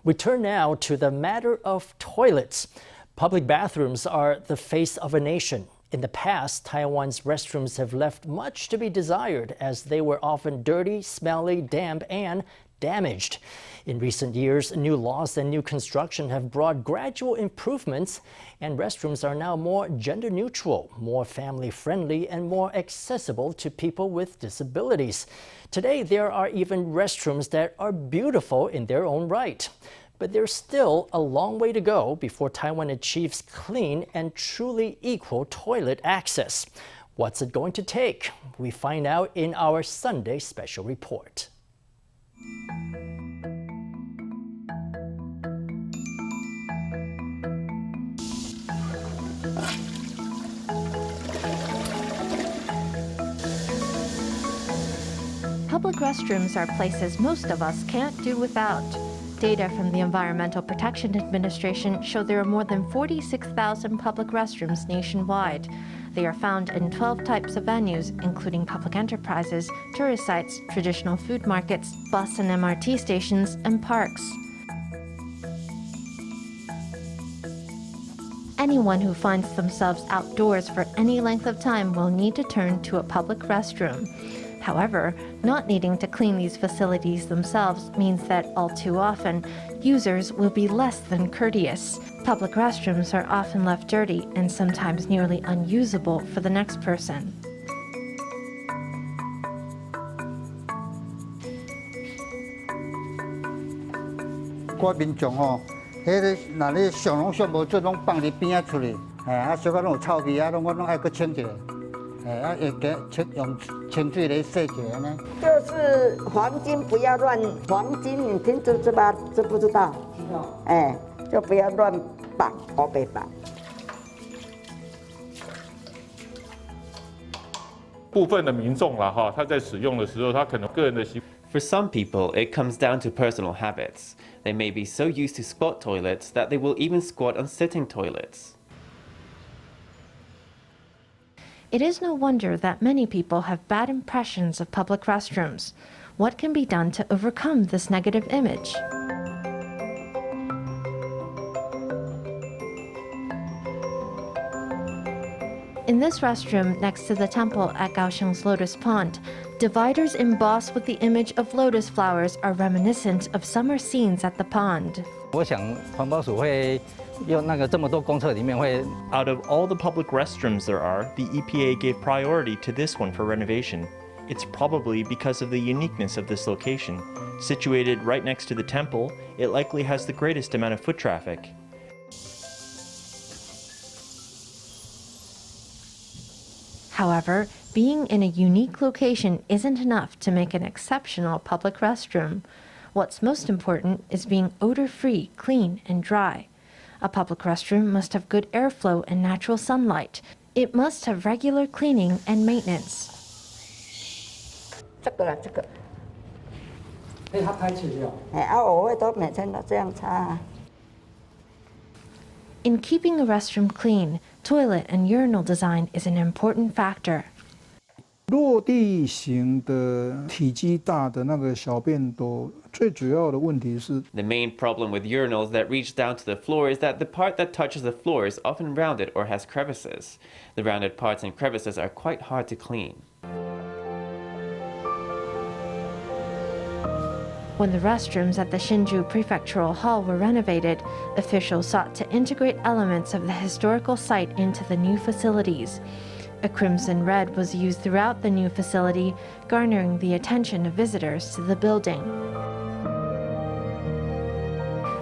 We turn now to the matter of toilets. Public bathrooms are the face of a nation. In the past, Taiwan's restrooms have left much to be desired as they were often dirty, smelly, damp, and damaged. In recent years, new laws and new construction have brought gradual improvements, and restrooms are now more gender neutral, more family friendly, and more accessible to people with disabilities. Today, there are even restrooms that are beautiful in their own right. But there's still a long way to go before Taiwan achieves clean and truly equal toilet access. What's it going to take? We find out in our Sunday special report. Public restrooms are places most of us can't do without. Data from the Environmental Protection Administration show there are more than 46,000 public restrooms nationwide. They are found in 12 types of venues, including public enterprises, tourist sites, traditional food markets, bus and MRT stations, and parks. Anyone who finds themselves outdoors for any length of time will need to turn to a public restroom. However, not needing to clean these facilities themselves means that all too often, users will be less than courteous. Public restrooms are often left dirty and sometimes nearly unusable for the next person. For some people, it comes down to personal habits. They may be so used to squat toilets that they will even squat on sitting toilets. It is no wonder that many people have bad impressions of public restrooms. What can be done to overcome this negative image? In this restroom next to the temple at Kaohsiung's Lotus Pond, dividers embossed with the image of lotus flowers are reminiscent of summer scenes at the pond. Out of all the public restrooms there are, the EPA gave priority to this one for renovation. It's probably because of the uniqueness of this location. Situated right next to the temple, it likely has the greatest amount of foot traffic. However, being in a unique location isn't enough to make an exceptional public restroom. What's most important is being odor-free, clean, and dry. A public restroom must have good airflow and natural sunlight. It must have regular cleaning and maintenance. In keeping a restroom clean, toilet and urinal design is an important factor. 落地型的体积大的那个小便斗，最主要的问题是 The main problem with urinals that reach down to the floor is that the part that touches the floor is often rounded or has crevices. The rounded parts and crevices are quite hard to clean. When the restrooms at the Hsinchu Prefectural Hall were renovated, officials sought to integrate elements of the historical site into the new facilities. A crimson red was used throughout the new facility, garnering the attention of visitors to the building.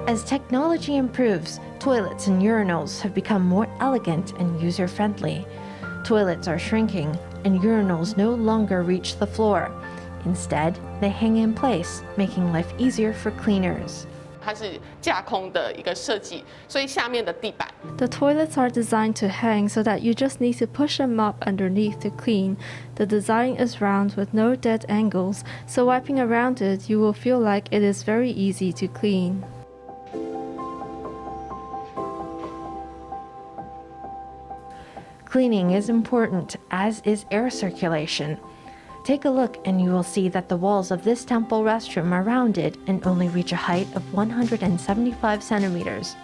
As technology improves, toilets and urinals have become more elegant and user-friendly. Toilets are shrinking, and urinals no longer reach the floor. Instead, they hang in place, making life easier for cleaners. The toilets are designed to hang so that you just need to push them up underneath to clean. The design is round with no dead angles, so wiping around it, you will feel like it is very easy to clean. Cleaning is important, as is air circulation. Take a look and you will see that the walls of this temple restroom are rounded and only reach a height of 175 centimeters.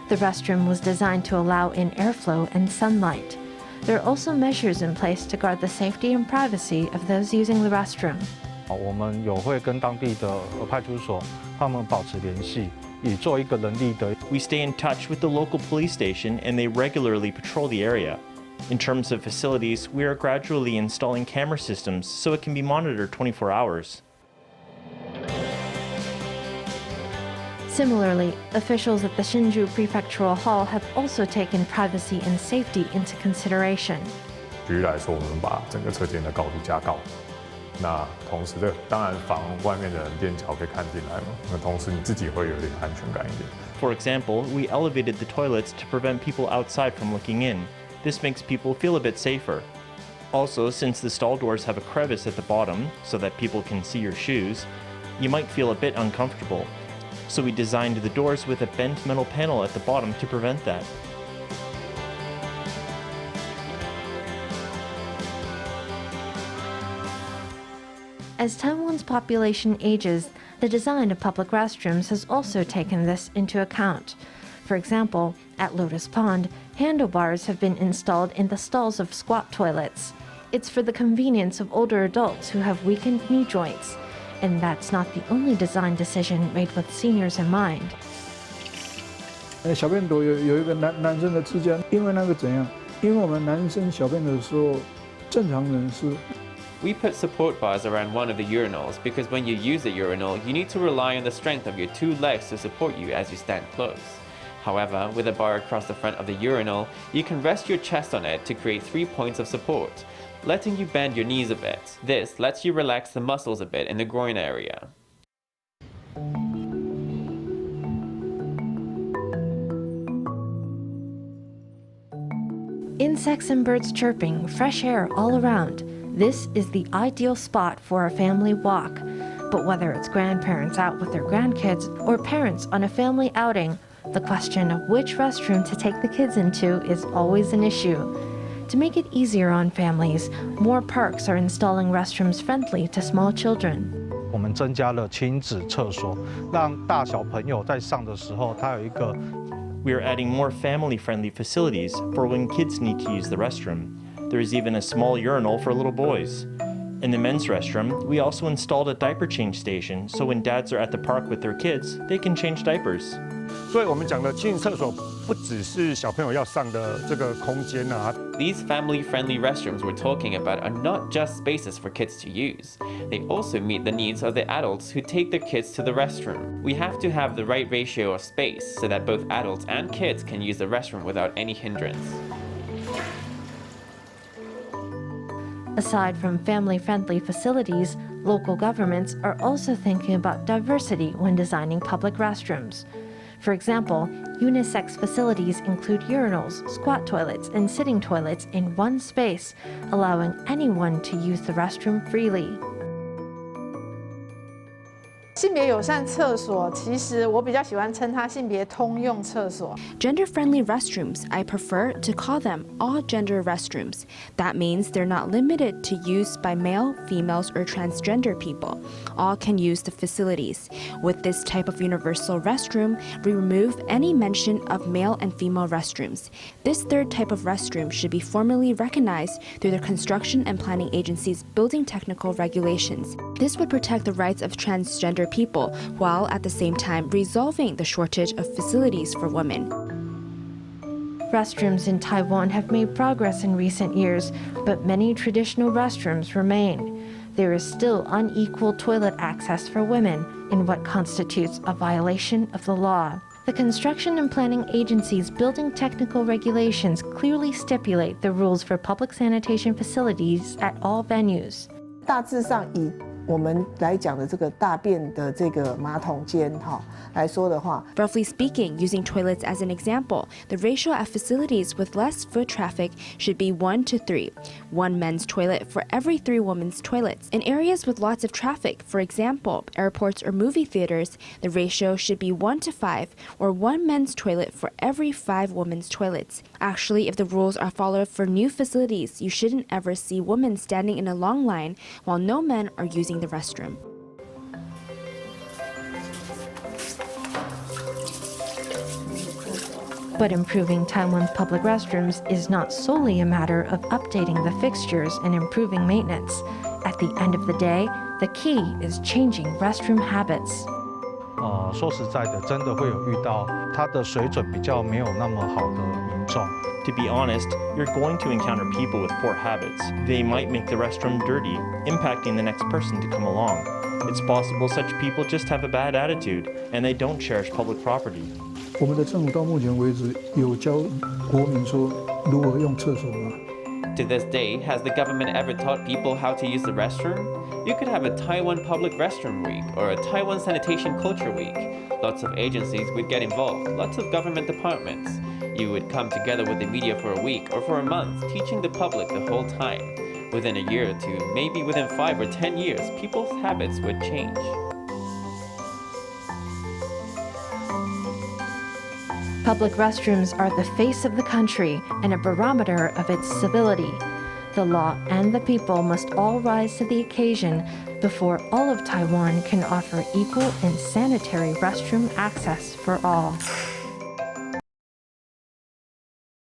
The restroom was designed to allow in airflow and sunlight. There are also measures in place to guard the safety and privacy of those using the restroom. 我们有会跟当地的派出所他们保持联系，以做一个人力的。We stay in touch with the local police station and they regularly patrol the area. In terms of facilities, we are gradually installing camera systems so it can be monitored 24 hours. Similarly, officials at the Hsinchu Prefectural Hall have also taken privacy and safety into consideration. 举例来说，我们把整个车间的高度加高。那同时的，当然防外面的人踮脚可以看进来嘛。那同时你自己会有点安全感一点。For example, we elevated the toilets to prevent people outside from looking in. This makes people feel a bit safer. Also, since the stall doors have a crevice at the bottom so that people can see your shoes, you might feel a bit uncomfortable. So we designed the doors with a bent metal panel at the bottom to prevent that. As Taiwan's population ages, the design of public restrooms has also taken this into account. For example, at Lotus Pond, handlebars have been installed in the stalls of squat toilets. It's for the convenience of older adults who have weakened knee joints. And that's not the only design decision made with seniors in mind. 小便斗有一个男生的支架，因为那个怎样？因为我们男生小便的时候，正常人是。We put support bars around one of the urinals because when you use a urinal, you need to rely on the strength of your two legs to support you as you stand close. However, with a bar across the front of the urinal, you can rest your chest on it to create 3 points of support, letting you bend your knees a bit. This lets you relax the muscles a bit in the groin area. Insects and birds chirping, fresh air all around. This is the ideal spot for a family walk. But whether it's grandparents out with their grandkids or parents on a family outing, the question of which restroom to take the kids into is always an issue. To make it easier on families, more parks are installing restrooms friendly to small children. 我们增加了亲子厕所，让大小朋友在上的时候，它有一个。We are adding more family-friendly facilities for when kids need to use the restroom. There is even a small urinal for little boys. In the men's restroom, we also installed a diaper change station, so when dads are at the park with their kids, they can change diapers. 所以我们讲的亲子厕所不只是小朋友要上的这个空间啊。These family-friendly restrooms we're talking about are not just spaces for kids to use. They also meet the needs of the adults who take their kids to the restroom. We have to have the right ratio of space so that both adults and kids can use the restroom without any hindrance. Aside from family-friendly facilities, local governments are also thinking about diversity when designing public restrooms. For example, unisex facilities include urinals, squat toilets, and sitting toilets in one space, allowing anyone to use the restroom freely. 性别友善厕所，其实我比较喜欢称它性别通用厕所。Gender-friendly restrooms, I prefer to call them all-gender restrooms. That means they're not limited to use by male, females, or transgender people. All can use the facilities. With this type of universal restroom, we remove any mention of male and female restrooms. This third type of restroom should be formally recognized through the construction and planning agency's building technical regulations. This would protect the rights of transgender people, while at the same time resolving the shortage of facilities for women. Restrooms in Taiwan have made progress in recent years, but many traditional restrooms remain. There is still unequal toilet access for women in what constitutes a violation of the law. The construction and planning agency's building technical regulations clearly stipulate the rules for public sanitation facilities at all venues. 大致上以我们来讲的这个大便的这个马桶间来说的话 Roughly speaking, using toilets as an example, the ratio at facilities with less foot traffic should be 1 to 3. 1 men's toilet for every 3 women's toilets. In areas with lots of traffic, for example, airports or movie theaters, the ratio should be 1 to 5, or 1 men's toilet for every 5 women's toilets. Actually, if the rules are followed for new facilities, you shouldn't ever see women standing in a long line while no men are using the restroom. But improving Taiwan's public restrooms is not solely a matter of updating the fixtures and improving maintenance. At the end of the day, the key is changing restroom habits. 说实在的，真的会有遇到它的水准比较没有那么好的民众。To be honest, you're going to encounter people with poor habits. They might make the restroom dirty, impacting the next person to come along. It's possible such people just have a bad attitude, and they don't cherish public property. 我们的政府到目前为止有教国民说如何用厕所吗？ To this day, has the government ever taught people how to use the restroom? You could have a Taiwan Public Restroom Week or a Taiwan Sanitation Culture Week. Lots of agencies would get involved, lots of government departments. You would come together with the media for a week or for a month, teaching the public the whole time. Within a year or two, maybe within 5 or 10 years, people's habits would change. Public restrooms are the face of the country and a barometer of its civility. The law and the people must all rise to the occasion before all of Taiwan can offer equal and sanitary restroom access for all.